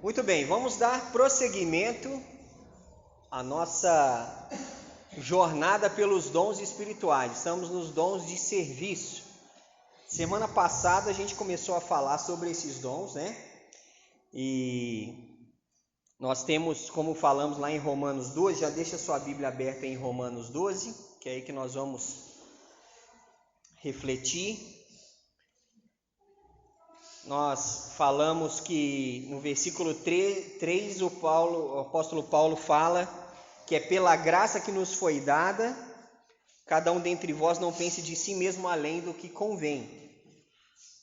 Muito bem, vamos dar prosseguimento à nossa jornada pelos dons espirituais. Estamos nos dons de serviço. Semana passada a gente começou a falar sobre esses dons, né? E nós temos, como falamos lá em Romanos 12, já deixa sua Bíblia aberta em Romanos 12, que é aí que nós vamos refletir. Nós falamos que no versículo 3 o apóstolo Paulo fala que é pela graça que nos foi dada, cada um dentre vós não pense de si mesmo além do que convém.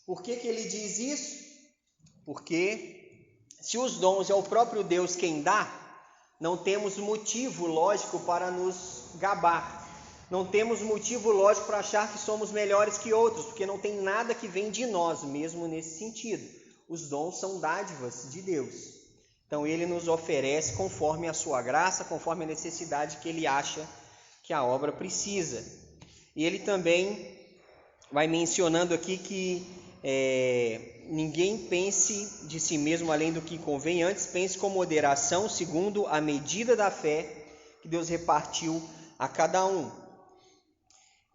Por que ele diz isso? Porque se os dons é o próprio Deus quem dá, não temos motivo lógico para nos gabar. Não temos motivo lógico para achar que somos melhores que outros, porque não tem nada que vem de nós mesmo nesse sentido. Os dons são dádivas de Deus. Então ele nos oferece conforme a sua graça, conforme a necessidade que ele acha que a obra precisa. E ele também vai mencionando aqui que ninguém pense de si mesmo além do que convém, antes pense com moderação, segundo a medida da fé que Deus repartiu a cada um.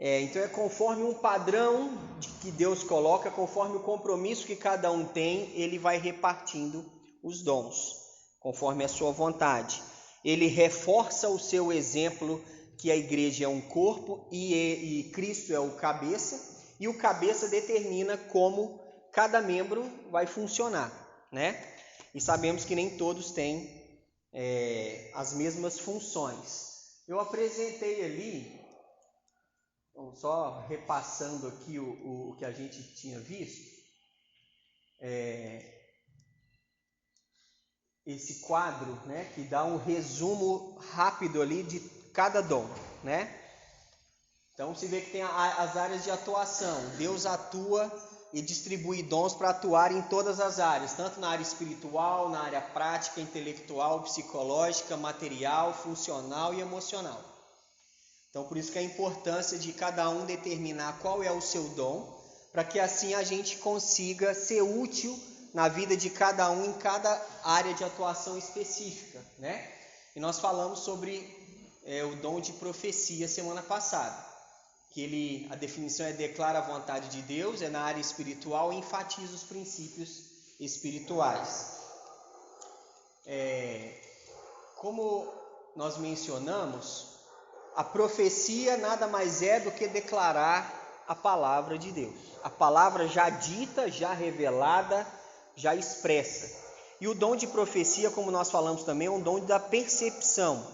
Então é conforme um padrão que Deus coloca, conforme o compromisso que cada um tem, ele vai repartindo os dons, conforme a sua vontade. Ele reforça o seu exemplo que a igreja é um corpo e Cristo é o cabeça, e o cabeça determina como cada membro vai funcionar, né? E sabemos que nem todos têm as mesmas funções. Eu apresentei ali, só repassando aqui o que a gente tinha visto, esse quadro, né, que dá um resumo rápido ali de cada dom, né? Então se vê que tem as áreas de atuação. Deus atua e distribui dons para atuar em todas as áreas, tanto na área espiritual, na área prática, intelectual, psicológica, material, funcional e emocional. Então, por isso que a importância de cada um determinar qual é o seu dom, para que assim a gente consiga ser útil na vida de cada um em cada área de atuação específica, né? E nós falamos sobre o dom de profecia semana passada, que a definição é declara a vontade de Deus, é na área espiritual e enfatiza os princípios espirituais. Como nós mencionamos, a profecia nada mais é do que declarar a palavra de Deus. A palavra já dita, já revelada, já expressa. E o dom de profecia, como nós falamos também, é um dom da percepção.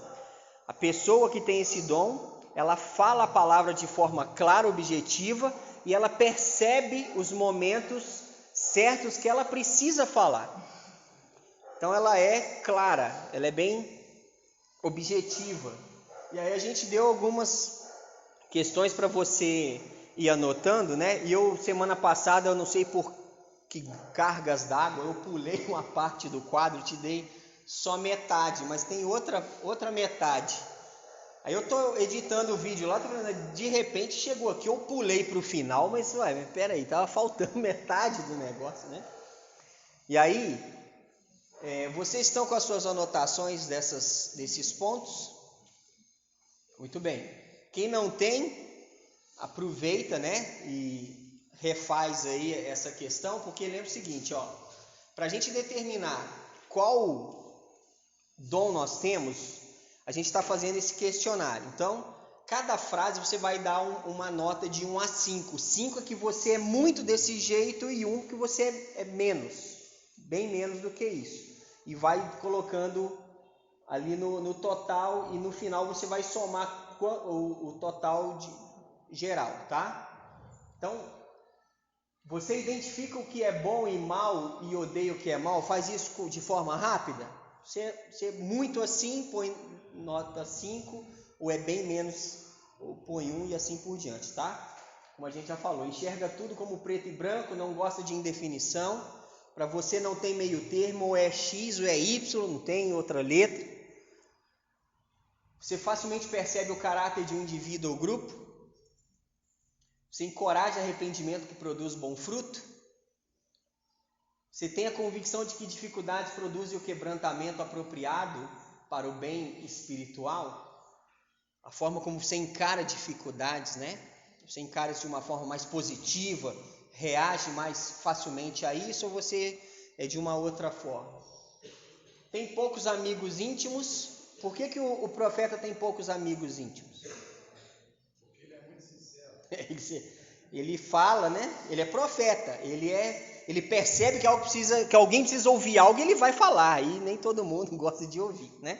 A pessoa que tem esse dom, ela fala a palavra de forma clara, objetiva, e ela percebe os momentos certos que ela precisa falar. Então ela é clara, ela é bem objetiva. E aí a gente deu algumas questões para você ir anotando, né? E semana passada, eu não sei por que cargas d'água, eu pulei uma parte do quadro, te dei só metade, mas tem outra metade. Aí eu estou editando o vídeo lá, de repente chegou aqui, eu pulei para o final, mas peraí, estava faltando metade do negócio, né? E aí, vocês estão com as suas anotações desses pontos? Muito bem. Quem não tem, aproveita, né, e refaz aí essa questão, porque lembra o seguinte, para a gente determinar qual dom nós temos, a gente está fazendo esse questionário. Então, cada frase você vai dar uma nota de 1 a 5. 5 é que você é muito desse jeito e 1 que você é menos, bem menos do que isso. E vai colocando ali no total, e no final você vai somar o total geral, tá? Então, você identifica o que é bom e mal e odeia o que é mal, faz isso de forma rápida. Você é muito assim, põe nota 5, ou é bem menos, ou põe 1 e assim por diante, tá? Como a gente já falou, enxerga tudo como preto e branco, não gosta de indefinição. Para você não tem meio termo, ou é X ou é Y, não tem outra letra. Você facilmente percebe o caráter de um indivíduo ou grupo. Você encoraja arrependimento que produz bom fruto. Você tem a convicção de que dificuldades produzem o quebrantamento apropriado para o bem espiritual? A forma como você encara dificuldades, né? Você encara isso de uma forma mais positiva, reage mais facilmente a isso, ou você é de uma outra forma? Tem poucos amigos íntimos. Por que o profeta tem poucos amigos íntimos? Porque ele é muito sincero. Ele fala, né? Ele é profeta. Ele percebe que alguém precisa ouvir algo e ele vai falar. E nem todo mundo gosta de ouvir, né?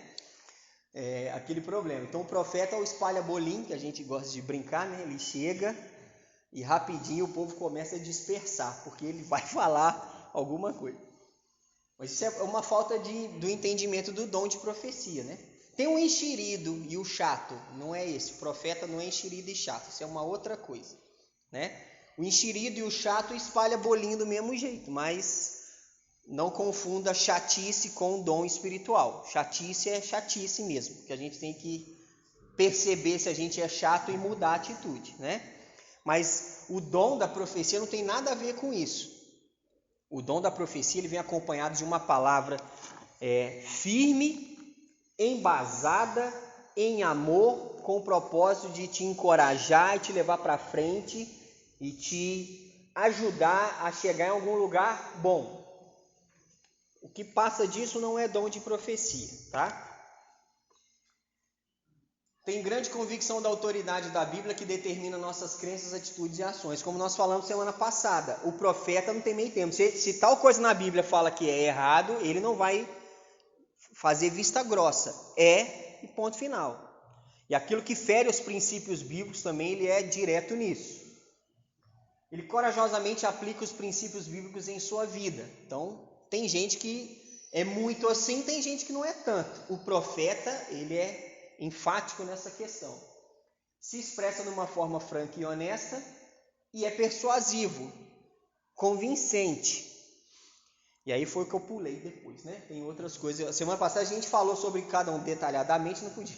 É aquele problema. Então o profeta é o espalha-bolim, que a gente gosta de brincar, né? Ele chega e rapidinho o povo começa a dispersar, porque ele vai falar alguma coisa. Mas isso é uma falta do entendimento do dom de profecia, né? Tem o enxerido e o chato, não é esse. O profeta não é enxerido e chato, isso é uma outra coisa, né? O enxerido e o chato espalha bolinho do mesmo jeito, mas não confunda chatice com dom espiritual. Chatice é chatice mesmo, que a gente tem que perceber se a gente é chato e mudar a atitude, né? Mas o dom da profecia não tem nada a ver com isso. O dom da profecia ele vem acompanhado de uma palavra firme, embasada em amor, com o propósito de te encorajar e te levar para frente e te ajudar a chegar em algum lugar bom. O que passa disso não é dom de profecia, tá? Tem grande convicção da autoridade da Bíblia que determina nossas crenças, atitudes e ações. Como nós falamos semana passada, o profeta não tem meio termo. Se tal coisa na Bíblia fala que é errado, ele não vai fazer vista grossa. É e ponto final. E aquilo que fere os princípios bíblicos também, ele é direto nisso. Ele corajosamente aplica os princípios bíblicos em sua vida. Então, tem gente que é muito assim, tem gente que não é tanto. O profeta, ele é enfático nessa questão. Se expressa de uma forma franca e honesta e é persuasivo, convincente. E aí foi o que eu pulei depois, né? Tem outras coisas. Semana passada a gente falou sobre cada um detalhadamente, não podia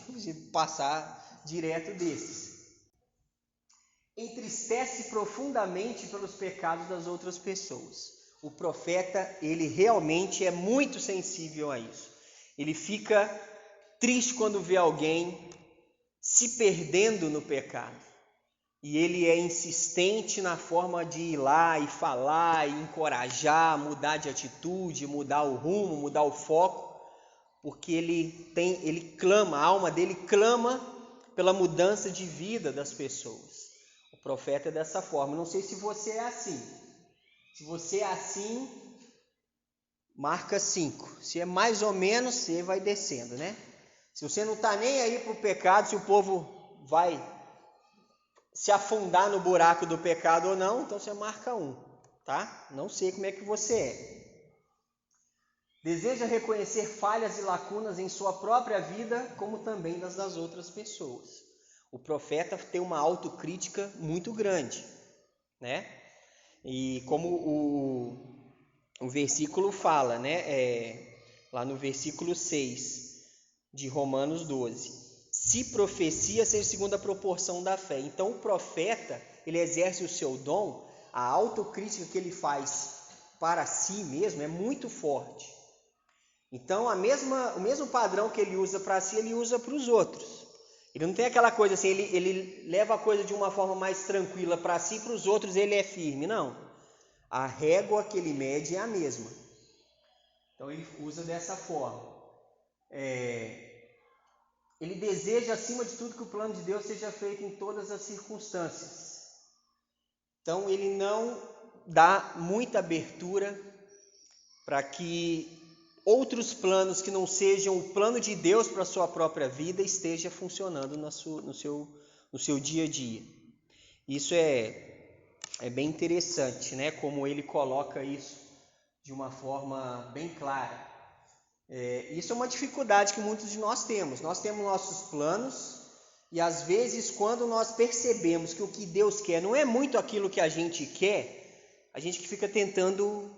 passar direto desses. Entristece profundamente pelos pecados das outras pessoas. O profeta, ele realmente é muito sensível a isso. Ele fica triste quando vê alguém se perdendo no pecado. E ele é insistente na forma de ir lá e falar, e encorajar, mudar de atitude, mudar o rumo, mudar o foco, porque ele clama, a alma dele clama pela mudança de vida das pessoas. O profeta é dessa forma. Não sei se você é assim. Se você é assim, marca 5. Se é mais ou menos, você vai descendo, né? Se você não está nem aí para o pecado, se o povo vai se afundar no buraco do pecado ou não, então você marca 1, tá? Não sei como é que você é. Deseja reconhecer falhas e lacunas em sua própria vida, como também das outras pessoas. O profeta tem uma autocrítica muito grande, né? E como o versículo fala, né? Lá no versículo 6 de Romanos 12. Se profecia seja segundo a proporção da fé. Então o profeta, ele exerce o seu dom, a autocrítica que ele faz para si mesmo é muito forte. Então o mesmo padrão que ele usa para si, ele usa para os outros. Ele não tem aquela coisa assim, ele leva a coisa de uma forma mais tranquila para si, para os outros ele é firme. Não. A régua que ele mede é a mesma. Então ele usa dessa forma. Ele deseja, acima de tudo, que o plano de Deus seja feito em todas as circunstâncias. Então, ele não dá muita abertura para que outros planos que não sejam o plano de Deus para a sua própria vida esteja funcionando no seu dia a dia. Isso é bem interessante, né? Como ele coloca isso de uma forma bem clara. Isso é uma dificuldade que muitos de nós temos. Nós temos nossos planos e às vezes quando nós percebemos que o que Deus quer não é muito aquilo que a gente quer, a gente fica tentando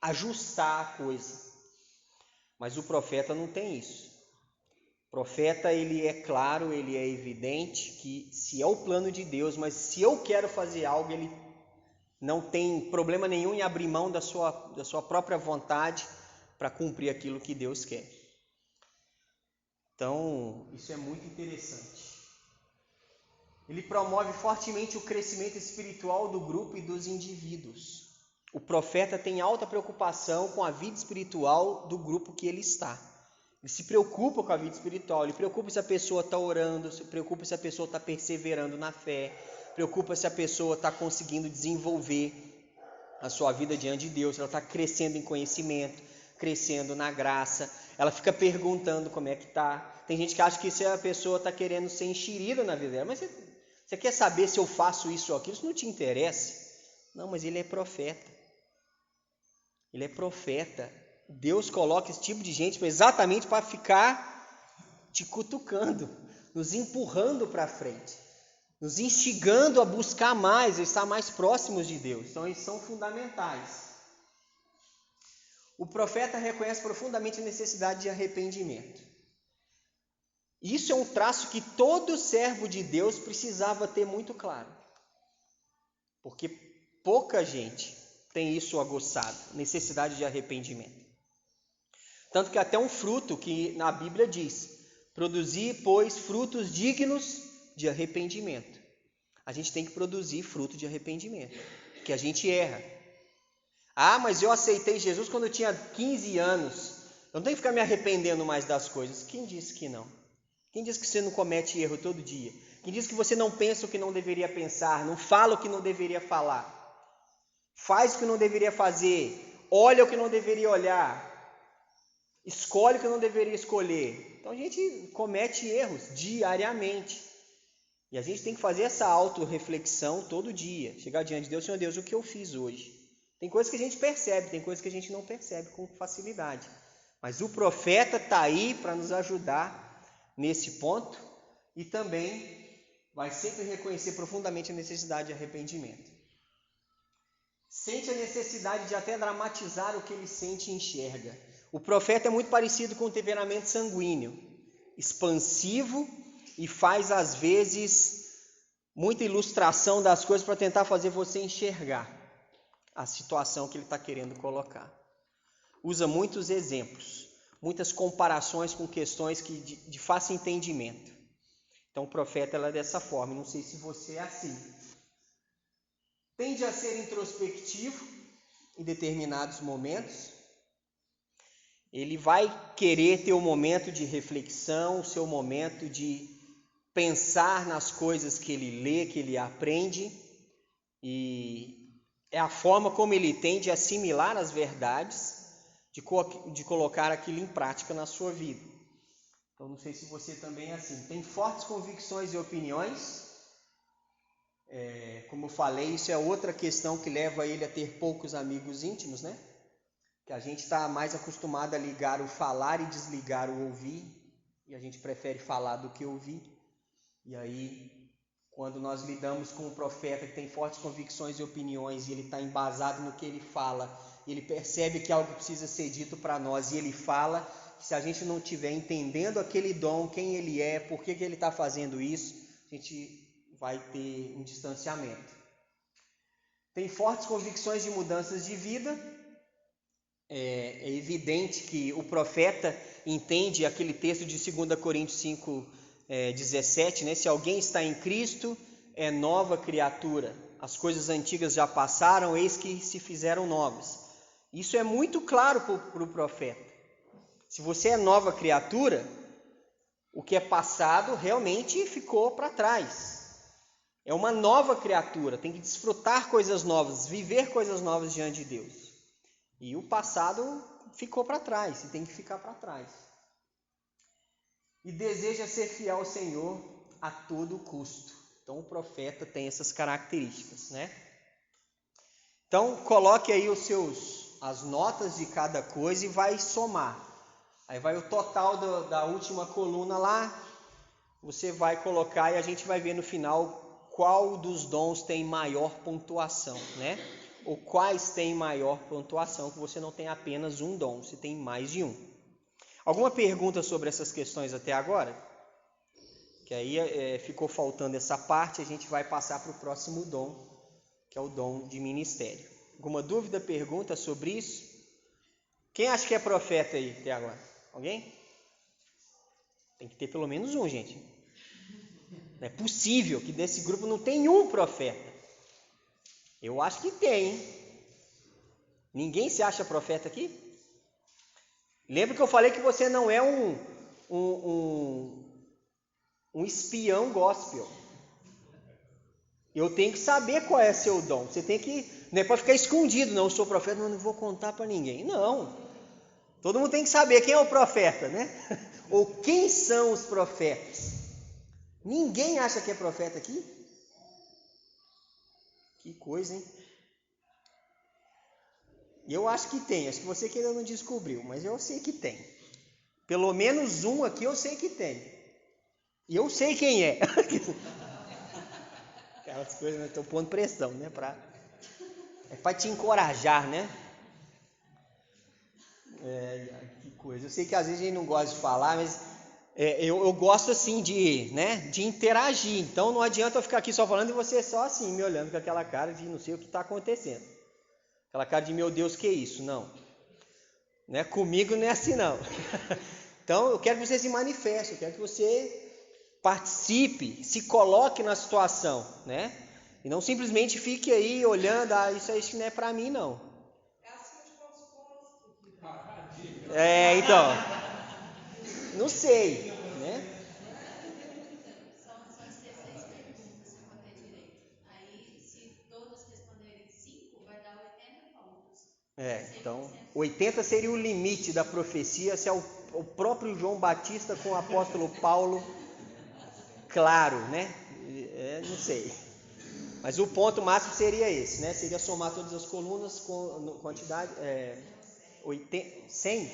ajustar a coisa. Mas o profeta não tem isso. O profeta, ele é claro, ele é evidente que se é o plano de Deus, mas se eu quero fazer algo, ele não tem problema nenhum em abrir mão da sua própria vontade para cumprir aquilo que Deus quer. Então, isso é muito interessante. Ele promove fortemente o crescimento espiritual do grupo e dos indivíduos. O profeta tem alta preocupação com a vida espiritual do grupo que ele está. Ele se preocupa com a vida espiritual, ele preocupa se a pessoa está orando, se preocupa se a pessoa está perseverando na fé, preocupa se a pessoa está conseguindo desenvolver a sua vida diante de Deus, se ela está crescendo em conhecimento, crescendo na graça. Ela fica perguntando como é que está. Tem gente que acha que se a pessoa está querendo ser enxerida na vida dela, mas você quer saber se eu faço isso ou aquilo? Isso não te interessa. Não, mas ele é profeta. Ele é profeta. Deus coloca esse tipo de gente exatamente para ficar te cutucando, nos empurrando para frente, nos instigando a buscar mais, a estar mais próximos de Deus. Então, eles são fundamentais. O profeta reconhece profundamente a necessidade de arrependimento. Isso é um traço que todo servo de Deus precisava ter muito claro. Porque pouca gente tem isso aguçado, necessidade de arrependimento. Tanto que até um fruto que na Bíblia diz, produzir, pois, frutos dignos de arrependimento. A gente tem que produzir fruto de arrependimento, porque a gente erra. Ah, mas eu aceitei Jesus quando eu tinha 15 anos. Eu não tenho que ficar me arrependendo mais das coisas. Quem disse que não? Quem disse que você não comete erro todo dia? Quem disse que você não pensa o que não deveria pensar, não fala o que não deveria falar, faz o que não deveria fazer, olha o que não deveria olhar, escolhe o que não deveria escolher? Então a gente comete erros diariamente. E a gente tem que fazer essa autorreflexão todo dia. Chegar diante de Deus, Senhor Deus, o que eu fiz hoje? Tem coisas que a gente percebe, tem coisas que a gente não percebe com facilidade. Mas o profeta está aí para nos ajudar nesse ponto e também vai sempre reconhecer profundamente a necessidade de arrependimento. Sente a necessidade de até dramatizar o que ele sente e enxerga. O profeta é muito parecido com o temperamento sanguíneo, expansivo e faz às vezes muita ilustração das coisas para tentar fazer você enxergar a situação que ele está querendo colocar. Usa muitos exemplos, muitas comparações com questões de fácil entendimento. Então o profeta é dessa forma, não sei se você é assim. Tende a ser introspectivo em determinados momentos. Ele vai querer ter um momento de reflexão, o seu momento de pensar nas coisas que ele lê, que ele aprende, e é a forma como ele tem de assimilar as verdades, de colocar aquilo em prática na sua vida. Então, não sei se você também é assim. Tem fortes convicções e opiniões. Como eu falei, isso é outra questão que leva ele a ter poucos amigos íntimos, né? Que a gente está mais acostumado a ligar o falar e desligar o ouvir, e a gente prefere falar do que ouvir. E aí, quando nós lidamos com um profeta que tem fortes convicções e opiniões, e ele está embasado no que ele fala, ele percebe que algo precisa ser dito para nós, e ele fala, se a gente não estiver entendendo aquele dom, quem ele é, por que ele está fazendo isso, a gente vai ter um distanciamento. Tem fortes convicções de mudanças de vida. É evidente que o profeta entende aquele texto de 2 Coríntios 5:17, né? Se alguém está em Cristo, é nova criatura. As coisas antigas já passaram, eis que se fizeram novas. Isso é muito claro para o profeta. Se você é nova criatura, o que é passado realmente ficou para trás. É uma nova criatura, tem que desfrutar coisas novas, viver coisas novas diante de Deus. E o passado ficou para trás, e tem que ficar para trás. E deseja ser fiel ao Senhor a todo custo. Então o profeta tem essas características, né? Então coloque aí as notas de cada coisa e vai somar. Aí vai o total da última coluna lá, você vai colocar e a gente vai ver no final qual dos dons tem maior pontuação, né? Ou quais têm maior pontuação, que você não tem apenas um dom, você tem mais de um. Alguma pergunta sobre essas questões até agora? Que aí ficou faltando essa parte, a gente vai passar para o próximo dom, que é o dom de ministério. Alguma dúvida, pergunta sobre isso? Quem acha que é profeta aí até agora? Alguém? Tem que ter pelo menos um, gente. Não é possível que desse grupo não tenha um profeta. Eu acho que tem, hein? Ninguém se acha profeta aqui? Lembra que eu falei que você não é um espião gospel. Eu tenho que saber qual é seu dom. Você tem que... Não é para ficar escondido, não. Eu sou profeta, mas não vou contar para ninguém. Não. Todo mundo tem que saber quem é o profeta, né? Ou quem são os profetas. Ninguém acha que é profeta aqui? Que coisa, hein? E eu acho que tem. Acho que você que ainda não descobriu, mas eu sei que tem. Pelo menos um aqui eu sei que tem. E eu sei quem é. Aquelas coisas, né? Estou pondo pressão, né? É para te encorajar, né? Que coisa. Eu sei que às vezes a gente não gosta de falar, mas eu gosto assim de interagir. Então não adianta eu ficar aqui só falando e você só assim, me olhando com aquela cara de não sei o que está acontecendo. Aquela cara de meu Deus, que é isso? Não. Né? Comigo não é assim, não. Então eu quero que você se manifeste, eu quero que você participe, se coloque na situação, né? E não simplesmente fique aí olhando, isso não é para mim, não. Então, não sei, né? São 16 perguntas para bater direito. Aí, se todos responderem 5, vai dar 80 pontos. Então, 80 seria o limite da profecia, se é o próprio João Batista com o apóstolo Paulo, claro, né? Não sei. Mas o ponto máximo seria esse, né? Seria somar todas as colunas com quantidade... 100?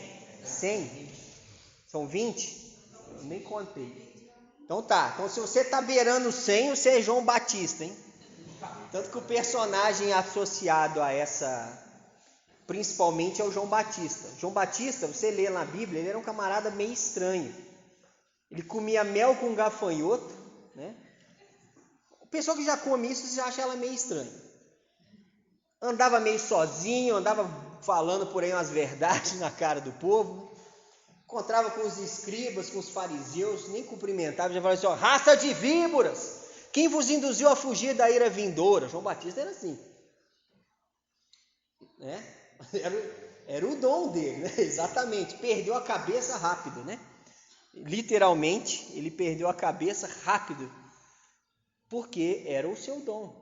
São 20? Eu nem contei. Então tá. Então se você tá beirando 100, você é João Batista, hein? Tanto que o personagem associado a essa... principalmente é o João Batista. João Batista, você lê na Bíblia, ele era um camarada meio estranho. Ele comia mel com gafanhoto, né? O pessoal que já come isso já acha ela meio estranha. Andava meio sozinho, andava falando por aí umas verdades na cara do povo. Encontrava com os escribas, com os fariseus, nem cumprimentava, já falava assim, raça de víboras, quem vos induziu a fugir da ira vindoura? João Batista era assim. Né? Era o dom dele, né? Exatamente, perdeu a cabeça rápido, né? Literalmente, ele perdeu a cabeça rápido, porque era o seu dom.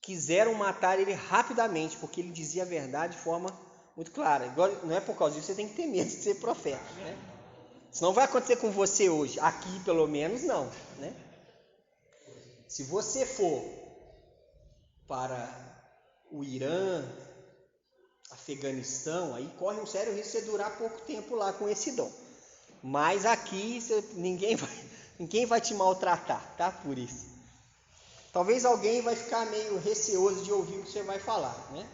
Quiseram matar ele rapidamente, porque ele dizia a verdade de forma muito clara. Agora, não é por causa disso que você tem que ter medo de ser profeta, né? Isso não vai acontecer com você hoje, aqui pelo menos não, né? Se você for para o Irã, Afeganistão, aí corre um sério risco de você durar pouco tempo lá com esse dom. Mas aqui ninguém vai te maltratar, tá? Por isso. Talvez alguém vai ficar meio receoso de ouvir o que você vai falar, né?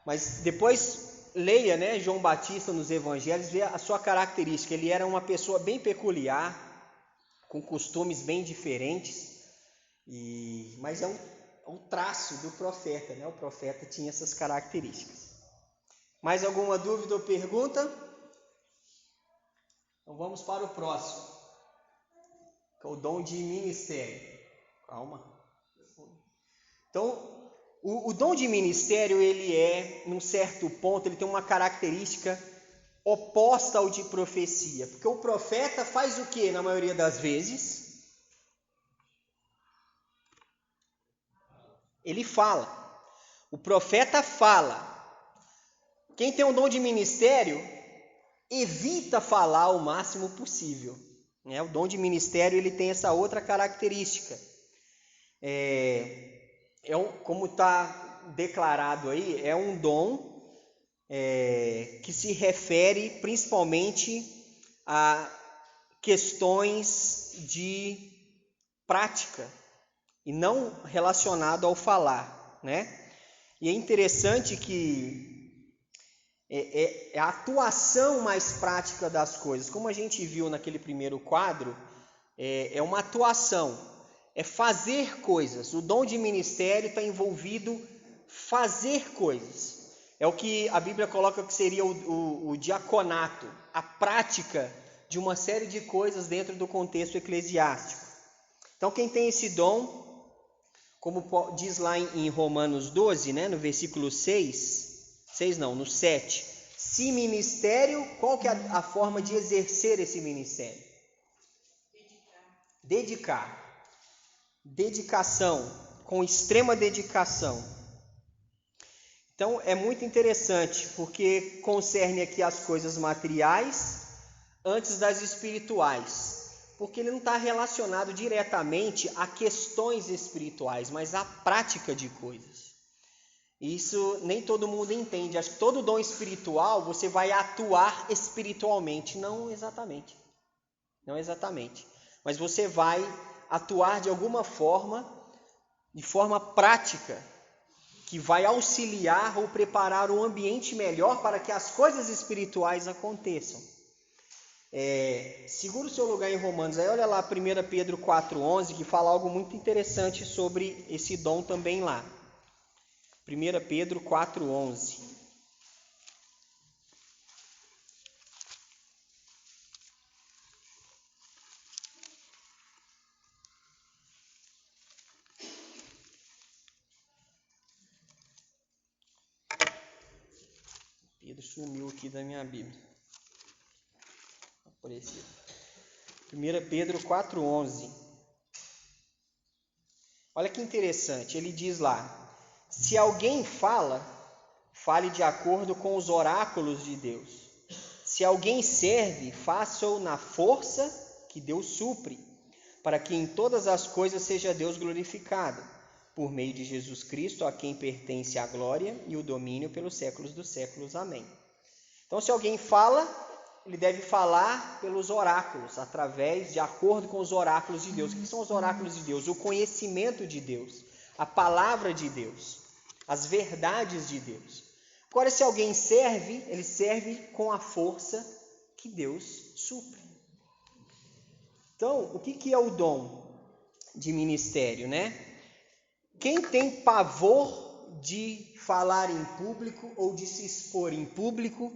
Mas depois leia, né, João Batista nos Evangelhos, vê a sua característica. Ele era uma pessoa bem peculiar, com costumes bem diferentes, mas é um traço do profeta, né? O profeta tinha essas características. Mais alguma dúvida ou pergunta? Então vamos para o próximo, que é o dom de ministério. Calma. Então, o dom de ministério, ele num certo ponto, ele tem uma característica oposta ao de profecia. Porque o profeta faz o que na maioria das vezes? Ele fala. O profeta fala. Quem tem um dom de ministério, evita falar o máximo possível. Né? O dom de ministério, ele tem essa outra característica. Como está declarado aí, é um dom que se refere principalmente a questões de prática e não relacionado ao falar, né? E é interessante que a atuação mais prática das coisas, como a gente viu naquele primeiro quadro, é uma atuação. é fazer coisas. O dom de ministério está envolvido fazer coisas. É o que a Bíblia coloca que seria o diaconato, a prática de uma série de coisas dentro do contexto eclesiástico. Então, quem tem esse dom, como diz lá em Romanos 12, né, no versículo no 7, se ministério, qual que é a forma de exercer esse ministério? Dedicar. Dedicação, com extrema dedicação. Então, é muito interessante, porque concerne aqui as coisas materiais antes das espirituais. Porque ele não está relacionado diretamente a questões espirituais, mas à prática de coisas. Isso nem todo mundo entende. Acho que todo dom espiritual você vai atuar espiritualmente. Não exatamente. Não exatamente. Mas você vai atuar de alguma forma, de forma prática, que vai auxiliar ou preparar um ambiente melhor para que as coisas espirituais aconteçam. Segura o seu lugar em Romanos. Aí olha lá 1 Pedro 4,11, que fala algo muito interessante sobre esse dom também lá. 1 Pedro 4,11. Pedro sumiu aqui da minha Bíblia. Apareceu. 1 Pedro 4,11. Olha que interessante, ele diz lá: se alguém fala, fale de acordo com os oráculos de Deus. Se alguém serve, faça-o na força que Deus supre, para que em todas as coisas seja Deus glorificado, por meio de Jesus Cristo, a quem pertence a glória e o domínio pelos séculos dos séculos. Amém. Então, se alguém fala, ele deve falar pelos oráculos, de acordo com os oráculos de Deus. O que são os oráculos de Deus? O conhecimento de Deus, a palavra de Deus, as verdades de Deus. Agora, se alguém serve, ele serve com a força que Deus supre. Então, o que é o dom de ministério, né? Quem tem pavor de falar em público ou de se expor em público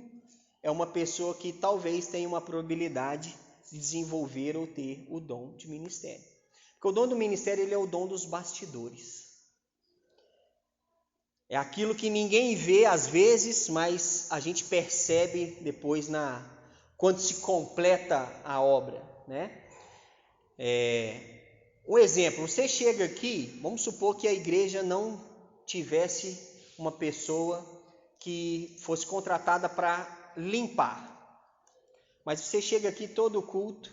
é uma pessoa que talvez tenha uma probabilidade de desenvolver ou ter o dom de ministério. Porque o dom do ministério ele é o dom dos bastidores. É aquilo que ninguém vê às vezes, mas a gente percebe depois quando se completa a obra, né? Um exemplo, você chega aqui, vamos supor que a igreja não tivesse uma pessoa que fosse contratada para limpar. Mas você chega aqui todo culto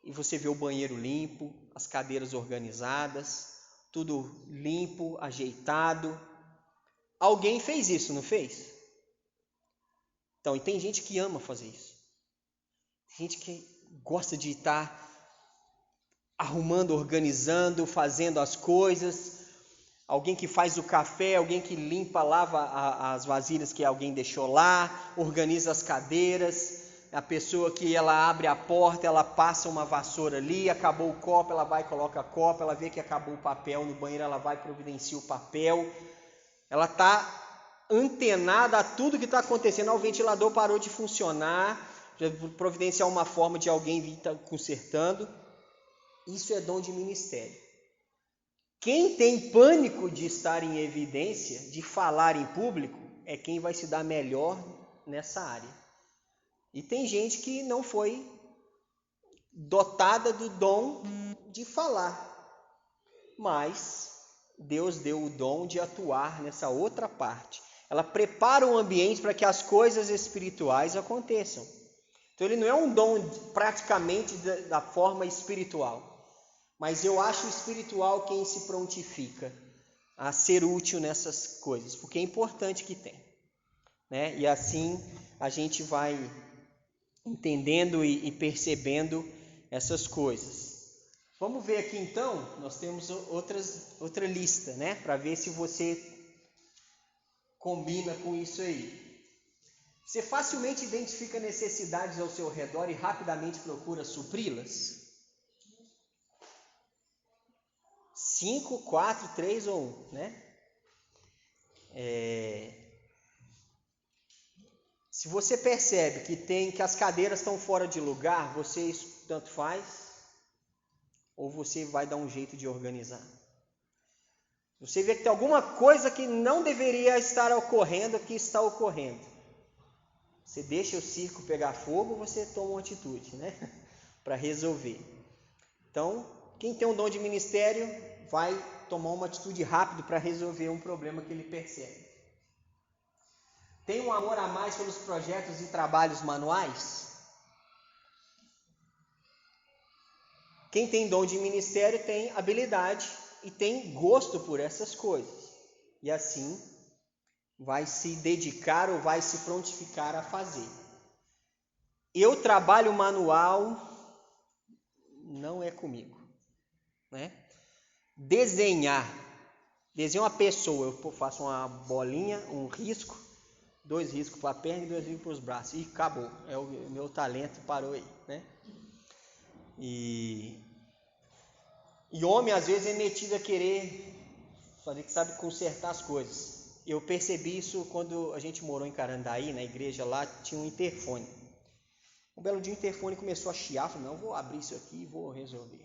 e você vê o banheiro limpo, as cadeiras organizadas, tudo limpo, ajeitado. Alguém fez isso, não fez? Então, e tem gente que ama fazer isso. Tem gente que gosta de estar arrumando, organizando, fazendo as coisas. Alguém que faz o café, alguém que limpa, lava as vasilhas que alguém deixou lá, organiza as cadeiras. A pessoa que ela abre a porta, ela passa uma vassoura ali, acabou o copo, ela vai e coloca copo, ela vê que acabou o papel no banheiro, ela vai e providencia o papel. Ela está antenada a tudo que está acontecendo. O ventilador parou de funcionar, já providenciar uma forma de alguém vir estar consertando. Isso é dom de ministério. Quem tem pânico de estar em evidência, de falar em público, é quem vai se dar melhor nessa área. E tem gente que não foi dotada do dom de falar, mas Deus deu o dom de atuar nessa outra parte. Ela prepara o ambiente para que as coisas espirituais aconteçam. Então ele não é um dom praticamente da forma espiritual, mas eu acho espiritual quem se prontifica a ser útil nessas coisas, porque é importante que tem, né? E assim a gente vai entendendo e percebendo essas coisas. Vamos ver aqui então, nós temos outra lista, né? Para ver se você combina com isso aí. Você facilmente identifica necessidades ao seu redor e rapidamente procura supri-las? 5, 4, 3 ou 1, né? Se você percebe que as cadeiras estão fora de lugar, você tanto faz, ou você vai dar um jeito de organizar. Você vê que tem alguma coisa que não deveria estar ocorrendo, que está ocorrendo. Você deixa o circo pegar fogo, você toma uma atitude, né? Para resolver. Então, quem tem um dom de ministério vai tomar uma atitude rápida para resolver um problema que ele percebe. Tem um amor a mais pelos projetos e trabalhos manuais? Quem tem dom de ministério tem habilidade e tem gosto por essas coisas. E assim vai se dedicar ou vai se prontificar a fazer. Eu trabalho manual, não é comigo, né? Desenho uma pessoa, eu faço uma bolinha, um risco, 2 riscos para a perna e 2 riscos para os braços, e acabou, o meu talento parou aí, né? E homem às vezes é metido a querer, fazer que sabe consertar as coisas. Eu percebi isso quando a gente morou em Carandaí, na igreja lá, tinha um interfone. Um belo dia o interfone começou a chiar, falei, não, vou abrir isso aqui e vou resolver.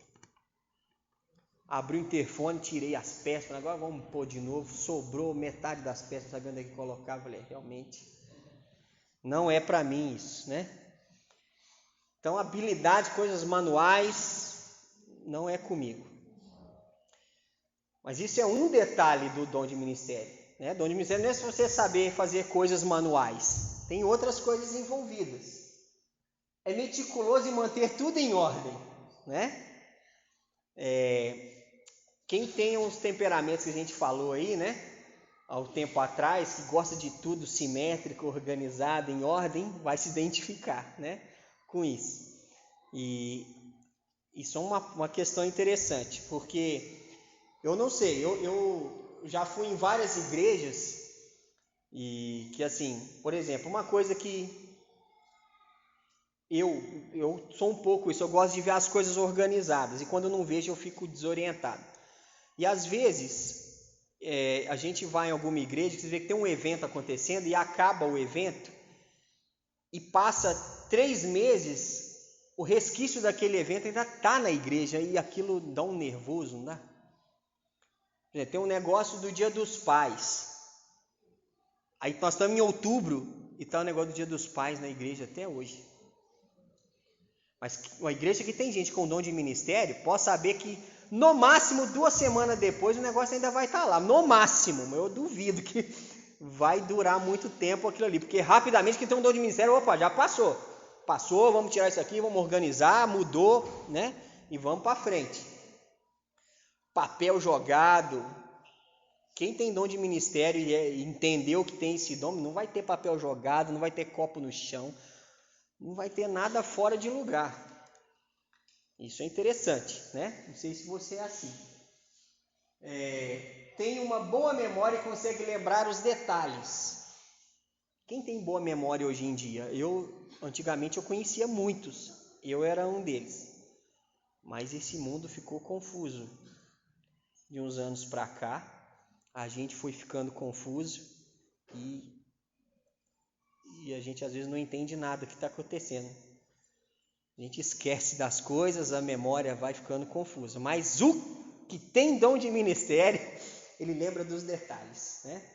Abri o interfone, tirei as peças, falei, agora vamos pôr de novo, sobrou metade das peças, sabendo onde é que colocava, falei, realmente, não é para mim isso, né? Então, habilidade, coisas manuais, não é comigo. Mas isso é um detalhe do dom de ministério, né? Dom de ministério não é só você saber fazer coisas manuais, tem outras coisas envolvidas. É meticuloso em manter tudo em ordem, né? Quem tem uns temperamentos que a gente falou aí, né? Há um tempo atrás, que gosta de tudo simétrico, organizado, em ordem, vai se identificar, né? Com isso. E isso é uma questão interessante, porque eu não sei, eu já fui em várias igrejas e que assim, por exemplo, uma coisa que eu sou um pouco isso, eu gosto de ver as coisas organizadas e quando eu não vejo eu fico desorientado. E às vezes a gente vai em alguma igreja que você vê que tem um evento acontecendo e acaba o evento e passa 3 meses, o resquício daquele evento ainda está na igreja e aquilo dá um nervoso, não dá? Tem um negócio do Dia dos Pais. Aí nós estamos em outubro e está o negócio do Dia dos Pais na igreja até hoje. Mas uma igreja que tem gente com dom de ministério, pode saber que no máximo 2 semanas depois o negócio ainda vai estar lá. No máximo, eu duvido que vai durar muito tempo aquilo ali. Porque rapidamente quem tem um dom de ministério, opa, já passou. Passou, vamos tirar isso aqui, vamos organizar, mudou, né? E vamos para frente. Papel jogado. Quem tem dom de ministério e entendeu que tem esse dom, não vai ter papel jogado, não vai ter copo no chão, não vai ter nada fora de lugar. Isso é interessante, né? Não sei se você é assim. Tem uma boa memória e consegue lembrar os detalhes. Quem tem boa memória hoje em dia? Antigamente eu conhecia muitos, eu era um deles. Mas esse mundo ficou confuso. De uns anos para cá, a gente foi ficando confuso e a gente às vezes não entende nada do que está acontecendo. A gente esquece das coisas, a memória vai ficando confusa. Mas o que tem dom de ministério, ele lembra dos detalhes, né?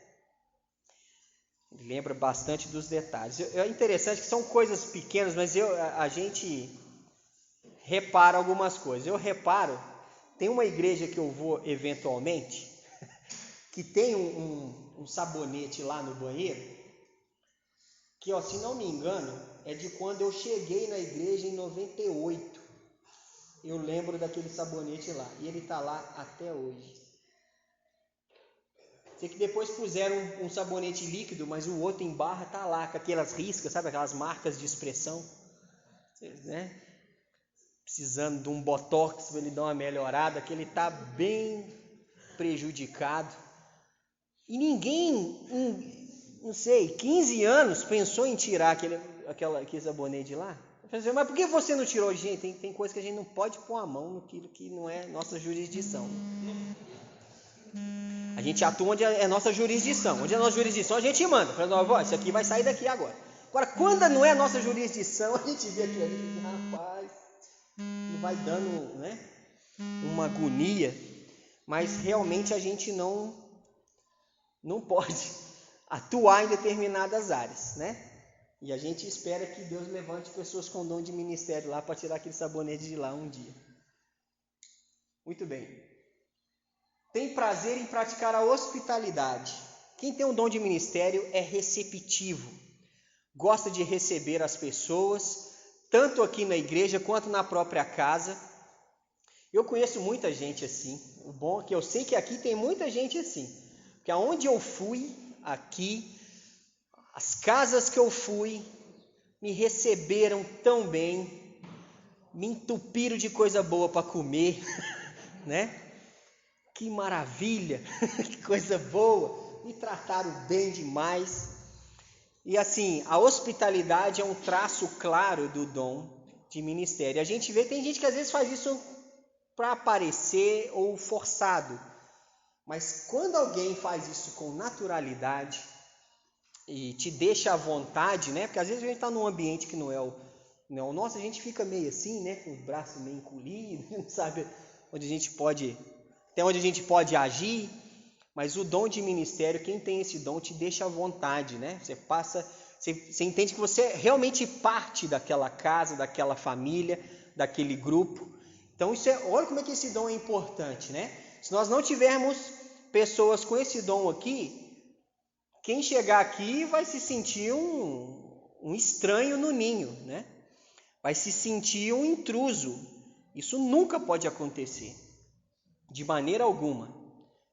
Ele lembra bastante dos detalhes. É interessante que são coisas pequenas, mas a gente repara algumas coisas. Eu reparo, tem uma igreja que eu vou eventualmente, que tem um sabonete lá no banheiro, que, se não me engano, é de quando eu cheguei na igreja em 98. Eu lembro daquele sabonete lá, e ele está lá até hoje. Sei que depois puseram um sabonete líquido, mas o outro em barra está lá, com aquelas riscas, sabe, aquelas marcas de expressão, né? Precisando de um botox para ele dar uma melhorada, que ele está bem prejudicado. E ninguém, não sei, 15 anos pensou em tirar aquele sabonete de lá. Mas por que você não tirou? Gente, tem coisa que a gente não pode pôr a mão naquilo que não é nossa jurisdição. A gente atua onde é nossa jurisdição. Onde é nossa jurisdição, a gente manda. Fala, isso aqui vai sair daqui agora. Agora, quando não é nossa jurisdição, a gente vê aquilo ali, rapaz, não vai dando, né, uma agonia. Mas realmente a gente não pode atuar em determinadas áreas, né? E a gente espera que Deus levante pessoas com dom de ministério lá para tirar aquele sabonete de lá um dia. Muito bem. Tem prazer em praticar a hospitalidade. Quem tem um dom de ministério é receptivo. Gosta de receber as pessoas, tanto aqui na igreja quanto na própria casa. Eu conheço muita gente assim. O bom é que eu sei que aqui tem muita gente assim. Porque aonde eu fui, aqui, as casas que eu fui, me receberam tão bem, me entupiram de coisa boa para comer, né? Que maravilha, que coisa boa, me trataram bem demais. E assim, a hospitalidade é um traço claro do dom de ministério. A gente vê, tem gente que às vezes faz isso para aparecer ou forçado. Mas quando alguém faz isso com naturalidade e te deixa à vontade, né? Porque às vezes a gente está num ambiente que não é o nosso, a gente fica meio assim, né? Com os braços meio encolhidos, não sabe onde a gente pode, até onde a gente pode agir. Mas o dom de ministério, quem tem esse dom te deixa à vontade, né? Você entende que você realmente parte daquela casa, daquela família, daquele grupo. Então olha como é que esse dom é importante, né? Se nós não tivermos pessoas com esse dom aqui, quem chegar aqui vai se sentir um estranho no ninho, né? Vai se sentir um intruso. Isso nunca pode acontecer, de maneira alguma.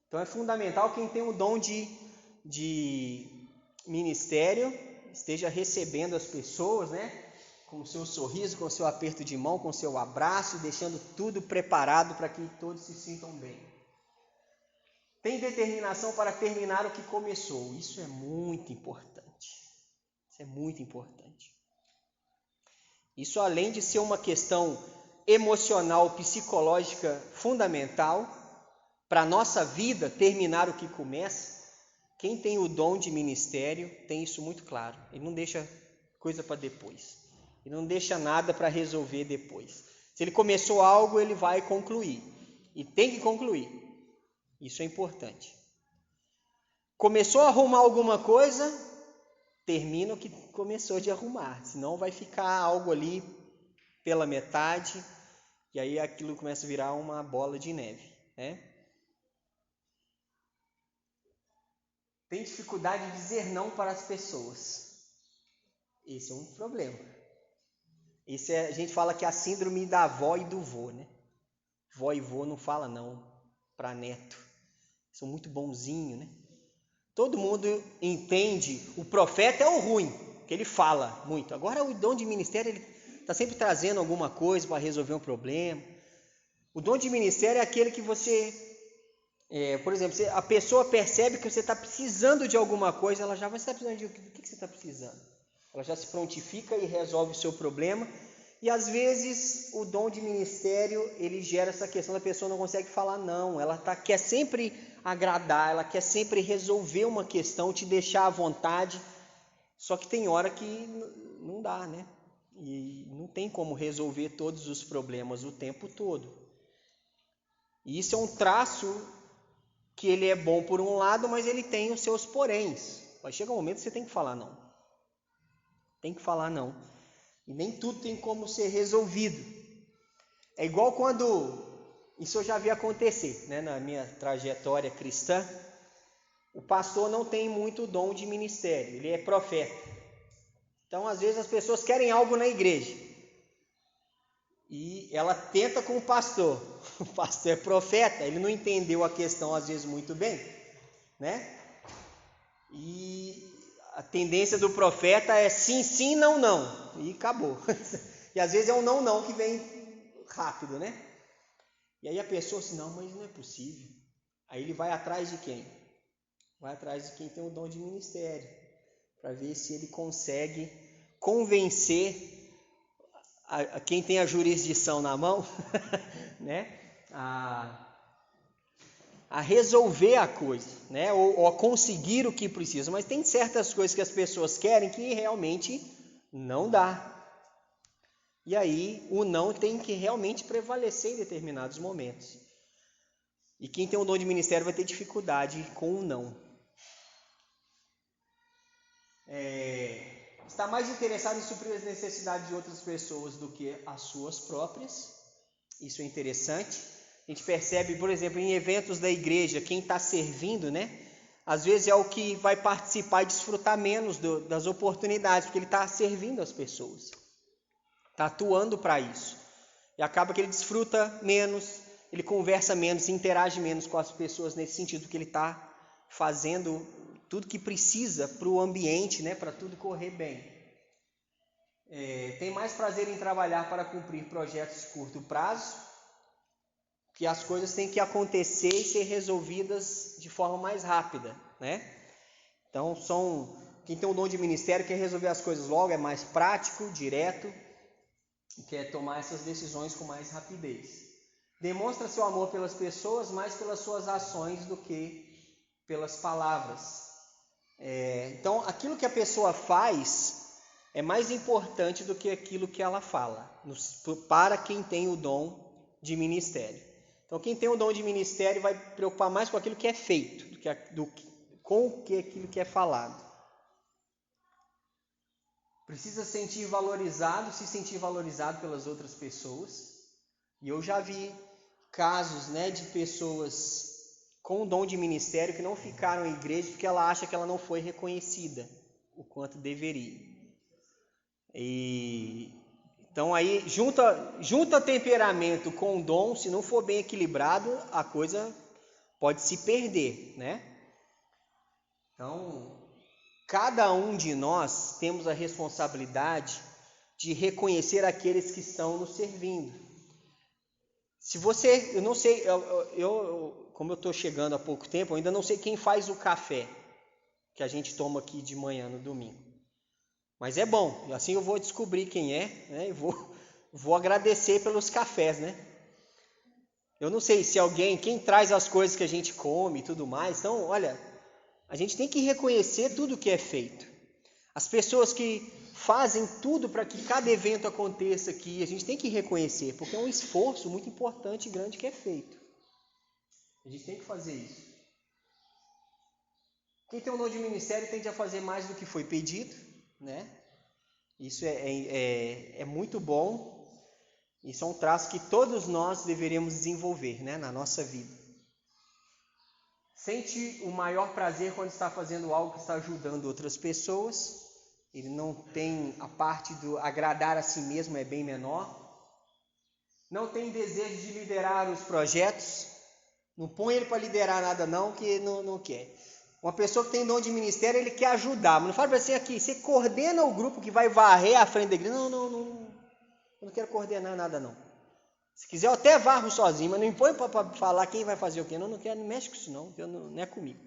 Então é fundamental quem tem o dom de ministério esteja recebendo as pessoas, né? Com o seu sorriso, com o seu aperto de mão, com o seu abraço, deixando tudo preparado para que todos se sintam bem. Tem determinação para terminar o que começou. Isso é muito importante. Isso é muito importante. Isso, além de ser uma questão emocional, psicológica fundamental para a nossa vida, terminar o que começa, quem tem o dom de ministério tem isso muito claro. Ele não deixa coisa para depois. Ele não deixa nada para resolver depois. Se ele começou algo, ele vai concluir. E tem que concluir. Isso é importante. Começou a arrumar alguma coisa, termina o que começou de arrumar. Senão vai ficar algo ali pela metade, e aí aquilo começa a virar uma bola de neve, né? Tem dificuldade de dizer não para as pessoas. Esse é um problema. A gente fala que é a síndrome da avó e do vô, né? Vó e vô não fala não para neto. São muito bonzinhos, né? Todo mundo entende, o profeta é o ruim, que ele fala muito. Agora o dom de ministério, ele está sempre trazendo alguma coisa para resolver um problema. O dom de ministério é aquele que você, por exemplo, a pessoa percebe que você está precisando de alguma coisa, ela já vai estar precisando de o que você está precisando. Ela já se prontifica e resolve o seu problema. E às vezes o dom de ministério, ele gera essa questão da pessoa não consegue falar não. Ela quer sempre agradar, ela quer sempre resolver uma questão, te deixar à vontade. Só que tem hora que não dá, né? E não tem como resolver todos os problemas o tempo todo. E isso é um traço que ele é bom por um lado, mas ele tem os seus poréns. Vai chegar um momento que você tem que falar não. Tem que falar não. E nem tudo tem como ser resolvido. É igual quando, isso eu já vi acontecer, né, na minha trajetória cristã, o pastor não tem muito dom de ministério, ele é profeta. Então, às vezes, as pessoas querem algo na igreja. E ela tenta com o pastor. O pastor é profeta, ele não entendeu a questão, às vezes, muito bem, né? E a tendência do profeta é sim, sim, não, não. E acabou. E às vezes é um não, não que vem rápido, né? E aí a pessoa assim, não, mas não é possível. Aí ele vai atrás de quem? Vai atrás de quem tem o dom de ministério. Para ver se ele consegue convencer quem tem a jurisdição na mão, né? A resolver a coisa, né? Ou a conseguir o que precisa. Mas tem certas coisas que as pessoas querem que realmente não dá. E aí o não tem que realmente prevalecer em determinados momentos. E quem tem o dom de ministério vai ter dificuldade com o não. Está mais interessado em suprir as necessidades de outras pessoas do que as suas próprias. Isso é interessante. A gente percebe, por exemplo, em eventos da igreja, quem está servindo, né? Às vezes é o que vai participar e desfrutar menos das oportunidades, porque ele está servindo as pessoas. Está atuando para isso. E acaba que ele desfruta menos, ele conversa menos, interage menos com as pessoas nesse sentido, porque ele está fazendo tudo que precisa para o ambiente, né, para tudo correr bem. Tem mais prazer em trabalhar para cumprir projetos de curto prazo, que as coisas têm que acontecer e ser resolvidas de forma mais rápida, né? Então, quem tem o dom de ministério quer resolver as coisas logo, é mais prático, direto, e quer tomar essas decisões com mais rapidez. Demonstra seu amor pelas pessoas mais pelas suas ações do que pelas palavras. Então, aquilo que a pessoa faz é mais importante do que aquilo que ela fala, para quem tem o dom de ministério. Então, quem tem o dom de ministério vai preocupar mais com aquilo que é feito, com aquilo que é falado. Precisa se sentir valorizado pelas outras pessoas. E eu já vi casos, né, de pessoas com o dom de ministério que não ficaram em igreja porque ela acha que ela não foi reconhecida o quanto deveria. Então aí junta temperamento com dom, se não for bem equilibrado, a coisa pode se perder, né? Então, cada um de nós temos a responsabilidade de reconhecer aqueles que estão nos servindo. Eu não sei, como eu estou chegando há pouco tempo, eu ainda não sei quem faz o café que a gente toma aqui de manhã no domingo. Mas é bom, assim eu vou descobrir quem é, né? E vou agradecer pelos cafés, né? Eu não sei se quem traz as coisas que a gente come e tudo mais. Então, olha, a gente tem que reconhecer tudo que é feito. As pessoas que fazem tudo para que cada evento aconteça aqui, a gente tem que reconhecer, porque é um esforço muito importante e grande que é feito. A gente tem que fazer isso. Quem tem o dom de ministério tende a fazer mais do que foi pedido, né? Isso é muito bom. Isso é um traço que todos nós deveríamos desenvolver, né, na nossa vida. Sente o maior prazer quando está fazendo algo que está ajudando outras pessoas. Ele não tem a parte do agradar a si mesmo, é bem menor. Não tem desejo de liderar os projetos. Não põe ele para liderar nada não, que não quer. Uma pessoa que tem dom de ministério, ele quer ajudar. Mas não fala para você aqui, você coordena o grupo que vai varrer à frente da igreja. Não. Eu não quero coordenar nada não. Se quiser eu até varro sozinho, mas não me põe para falar quem vai fazer o quê. Não quero, não mexe com isso não é comigo.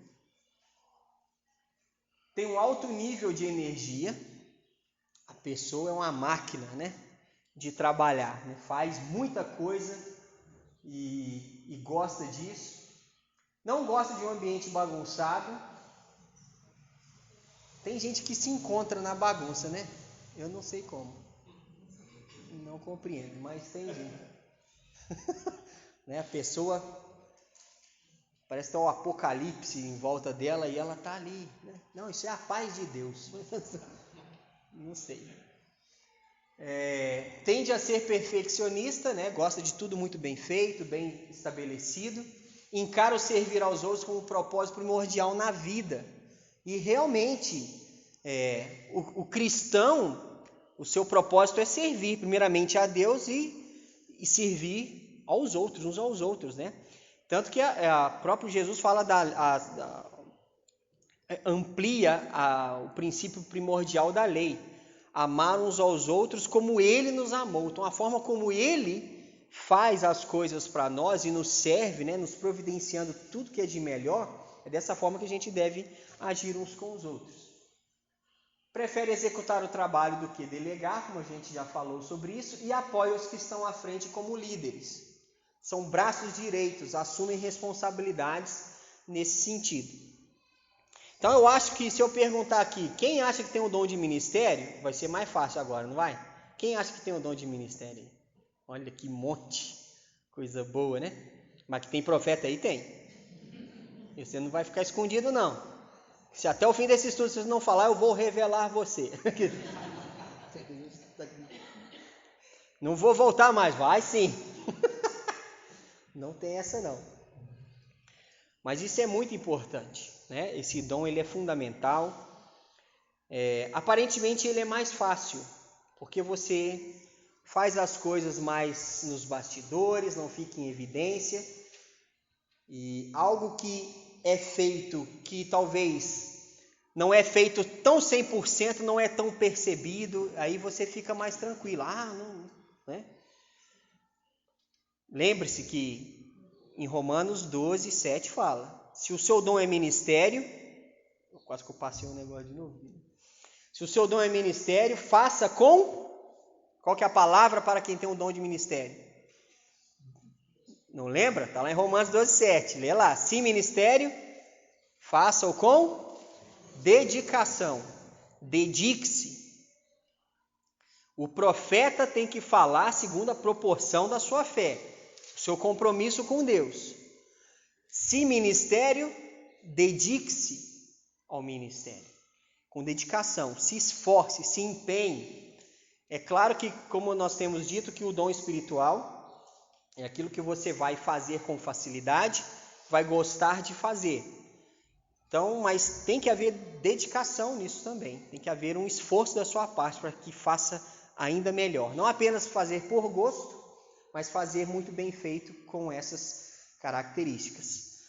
Tem um alto nível de energia. A pessoa é uma máquina, né, de trabalhar, né? Faz muita coisa e gosta disso. Não gosta de um ambiente bagunçado. Tem gente que se encontra na bagunça, né? Eu não sei como. Não compreendo, mas tem gente. Né? A pessoa parece que é um apocalipse em volta dela e ela está ali, né? Não, isso é a paz de Deus. Não sei. Tende a ser perfeccionista, né? Gosta de tudo muito bem feito, bem estabelecido. Encara o servir aos outros como um propósito primordial na vida. E realmente, o cristão, o seu propósito é servir primeiramente a Deus e servir aos outros, uns aos outros, né? Tanto que o próprio Jesus fala amplia o princípio primordial da lei. Amar uns aos outros como Ele nos amou. Então, a forma como Ele faz as coisas para nós e nos serve, né, nos providenciando tudo que é de melhor, é dessa forma que a gente deve agir uns com os outros. prefere executar o trabalho do que delegar, como a gente já falou sobre isso, e apoia os que estão à frente como líderes. São braços direitos, assumem responsabilidades nesse sentido. Então eu acho que se eu perguntar aqui, quem acha que tem o dom de ministério, vai ser mais fácil agora, não vai? Quem acha que tem o dom de ministério? Olha que monte, coisa boa, né? Mas que tem profeta aí, tem. E você não vai ficar escondido, não. Se até o fim desse estudo vocês não falar, eu vou revelar você. Não vou voltar mais, vai sim. Não tem essa não. Mas isso é muito importante, né? Esse dom ele é fundamental. Aparentemente ele é mais fácil, porque você faz as coisas mais nos bastidores, não fica em evidência. E algo que é feito, que talvez não é feito tão 100%, não é tão percebido, aí você fica mais tranquilo. Não, né? Lembre-se que em Romanos 12, 7 fala, se o seu dom é ministério, quase que eu passei um negócio de novo. Se o seu dom é ministério, faça com, qual que é a palavra para quem tem um dom de ministério? Não lembra? Está lá em Romanos 12, 7. Lê lá. Se ministério, faça-o com dedicação. Dedique-se. O profeta tem que falar segundo a proporção da sua fé, o seu compromisso com Deus. Se ministério, dedique-se ao ministério. Com dedicação. Se esforce, se empenhe. É claro que, como nós temos dito, que o dom espiritual é aquilo que você vai fazer com facilidade, vai gostar de fazer. Então, mas tem que haver dedicação nisso também. Tem que haver um esforço da sua parte para que faça ainda melhor. Não apenas fazer por gosto, mas fazer muito bem feito com essas características.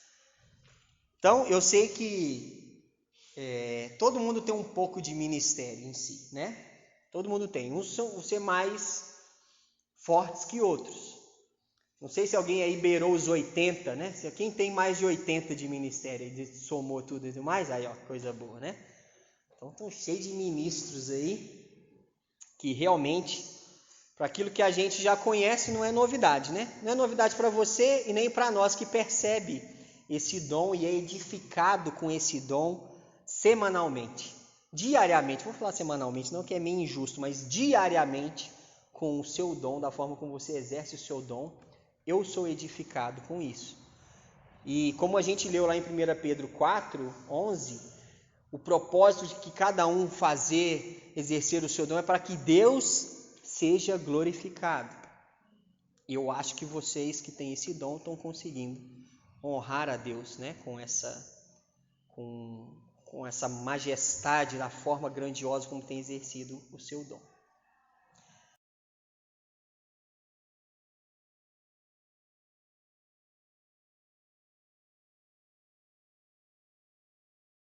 Então, eu sei que todo mundo tem um pouco de ministério em si, né? Todo mundo tem. Uns vão ser mais fortes que outros. Não sei se alguém aí beirou os 80, né? Quem tem mais de 80 de ministério, somou tudo e mais, aí ó, coisa boa, né? Então estão cheios de ministros aí, que realmente, para aquilo que a gente já conhece, não é novidade, né? Não é novidade para você e nem para nós que percebe esse dom e é edificado com esse dom semanalmente, diariamente. Vou falar semanalmente, não que é meio injusto, mas diariamente com o seu dom, da forma como você exerce o seu dom, eu sou edificado com isso. E como a gente leu lá em 1 Pedro 4, 11, o propósito de que cada um exercer o seu dom é para que Deus seja glorificado. Eu acho que vocês que têm esse dom estão conseguindo honrar a Deus, né? com essa majestade, da forma grandiosa como tem exercido o seu dom.